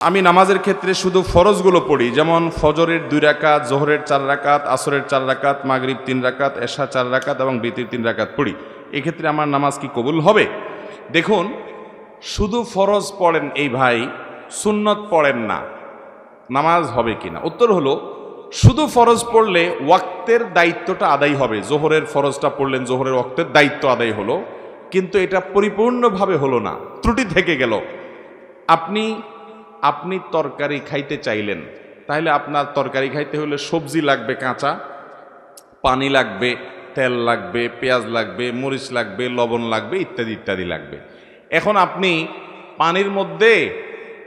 আমি নামাজের ক্ষেত্রে শুধু ফরজগুলো পড়ি, যেমন ফজরের 2 রাকাত, জোহরের 4 রাকাত, আসরের 4 রাকাত, মাগরিব 3 রাকাত, এশা 4 রাকাত এবং বিতির 3 রাকাত পড়ি। এক্ষেত্রে আমার নামাজ কি কবুল হবে? দেখুন, শুধু ফরজ পড়েন এই ভাই, সুন্নত পড়েন না, নামাজ হবে কিনা? উত্তর হলো, শুধু ফরজ পড়লে ওয়াক্তের দায়িত্বটা আদায় হবে। জোহরের ফরজটা পড়লেন, জোহরের ওয়াক্তের দায়িত্ব আদায় হলো, কিন্তু এটা পরিপূর্ণভাবে হলো না, ত্রুটি থেকে গেল। আপনি তরকারি খাইতে চাইলেন, তাহলে আপনার তরকারি খাইতে হলে সবজি লাগবে কাঁচা, পানি লাগবে, তেল লাগবে, পেঁয়াজ লাগবে, মরিচ লাগবে, লবণ লাগবে, ইত্যাদি ইত্যাদি লাগবে। এখন আপনি পানির মধ্যে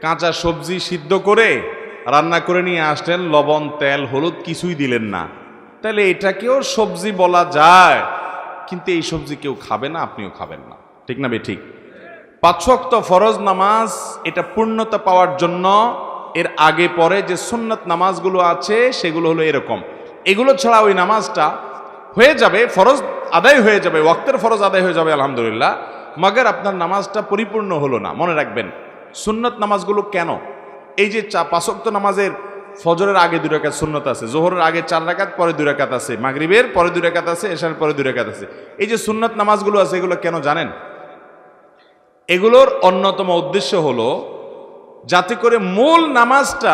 কাঁচা সবজি সিদ্ধ করে রান্না করে নিয়ে আসলেন, লবণ, তেল, হলুদ কিছুই দিলেন না, তাহলে এটাকেও সবজি বলা যায়, কিন্তু এই সবজি কেউ খাবে না, আপনিও খাবেন না। ঠিক না বে ঠিক? 5 ওয়াক্ত ফরজ নামাজ এটা পূর্ণতা পাওয়ার জন্য এর আগে পরে যে সুন্নত নামাজগুলো আছে সেগুলো হলো এরকম। এগুলো ছাড়া ওই নামাজটা হয়ে যাবে, ফরজ আদায় হয়ে যাবে, ওয়াক্তের ফরজ আদায় হয়ে যাবে আলহামদুলিল্লাহ, মাগার আপনার নামাজটা পরিপূর্ণ হলো না। মনে রাখবেন, সুন্নত নামাজগুলো কেন, এই যে 5 ওয়াক্ত নামাজের ফজরের আগে 2 রাকাত সুন্নত আছে, জোহরের আগে 4 রাকাত, পরে 2 রাকাত আছে, মাগরিবের পরে 2 রাকাত আছে, এশার পরে 2 রাকাত আছে। এই যে সুন্নত নামাজগুলো আছে, এগুলো কেন জানেন? এগুলোর অন্যতম উদ্দেশ্য হলো যাতে করে মূল নামাজটা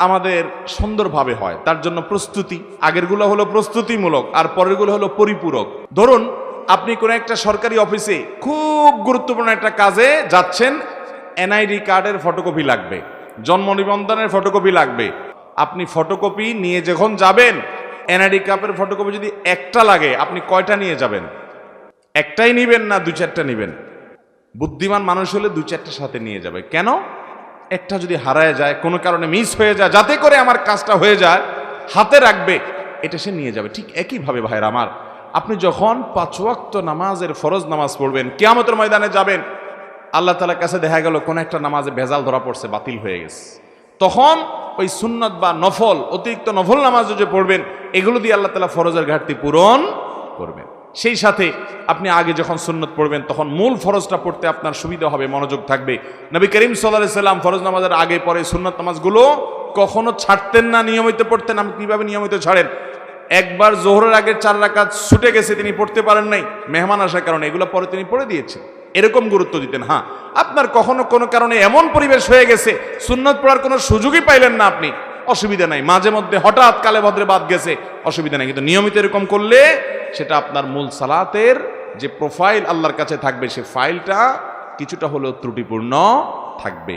আমাদের সুন্দরভাবে হয়, তার জন্য প্রস্তুতি। আগেরগুলো হলো প্রস্তুতিমূলক, আর পরেরগুলো হলো পরিপূরক। ধরুন, আপনি কোনো একটা সরকারি অফিসে খুব গুরুত্বপূর্ণ একটা কাজে যাচ্ছেন, এনআইডি কার্ডের ফটোকপি লাগবে, জন্ম নিবন্ধনের ফটোকপি লাগবে। আপনি ফটোকপি নিয়ে যখন যাবেন, এনআইডি কার্ডের ফটোকপি যদি একটা লাগে, আপনি কয়টা নিয়ে যাবেন? একটাই নিবেন না 2-4টা নিবেন? বুদ্ধিমান মানুষ হলে 2-4টার সাথে নিয়ে যাবে। কেন? একটা যদি হারায় যায়, কোনো কারণে মিস হয়ে যায়, যাতে করে আমার কাজটা হয়ে যায়, হাতে রাখবে, এটা সে নিয়ে যাবে। ঠিক একইভাবে ভাইরা আমার, আপনি যখন 5 ওয়াক্ত নামাজের ফরজ নামাজ পড়বেন, কিয়ামতের ময়দানে যাবেন, আল্লাহ তাআলার কাছে দেখা গেল কোন একটা নামাজে ভেজাল ধরা পড়ছে, বাতিল হয়ে গেছে, তখন ওই সুন্নত বা নফল, অতিরিক্ত নফল নামাজ যে পড়বেন, এগুলো দিয়ে আল্লাহ তাআলা ফরজের ঘাটতি পূরণ করবেন। সেই সাথে আপনি আগে যখন সুন্নত পড়বেন, তখন মূল ফরজটা পড়তে আপনার সুবিধা হবে, মনোযোগ থাকবে। নবী করিম সাল্লাল্লাহু আলাইহি সাল্লাম ফরজ নামাজের আগে পরে সুন্নত নামাজগুলো কখনো ছাড়তেন না, নিয়মিত পড়তেন। আপনি কিভাবে নিয়মিত ছাড়েন? একবার জোহরের আগে 4 রাকাত ছুটে গেছে, তিনি পড়তে পারেন নাই মেহমান আসার কারণে, এগুলো পরে তিনি পড়ে দিয়েছেন, এরকম গুরুত্ব দিতেন। হ্যাঁ, আপনার কখনো কোনো কারণে এমন পরিবেশ হয়ে গেছে, সুন্নত পড়ার কোনো সুযোগই পাইলেন না আপনি, অসুবিধা নাই, মাঝে মধ্যে হঠাৎ কালে ভদ্রে বাদ গেছে, অসুবিধা নাই, কিন্তু নিয়মিত এরকম করলে সেটা আপনার মূল সালাতের যে প্রোফাইল আল্লাহর কাছে থাকবে, সে ফাইলটা কিছুটা হলেও ত্রুটিপূর্ণ থাকবে।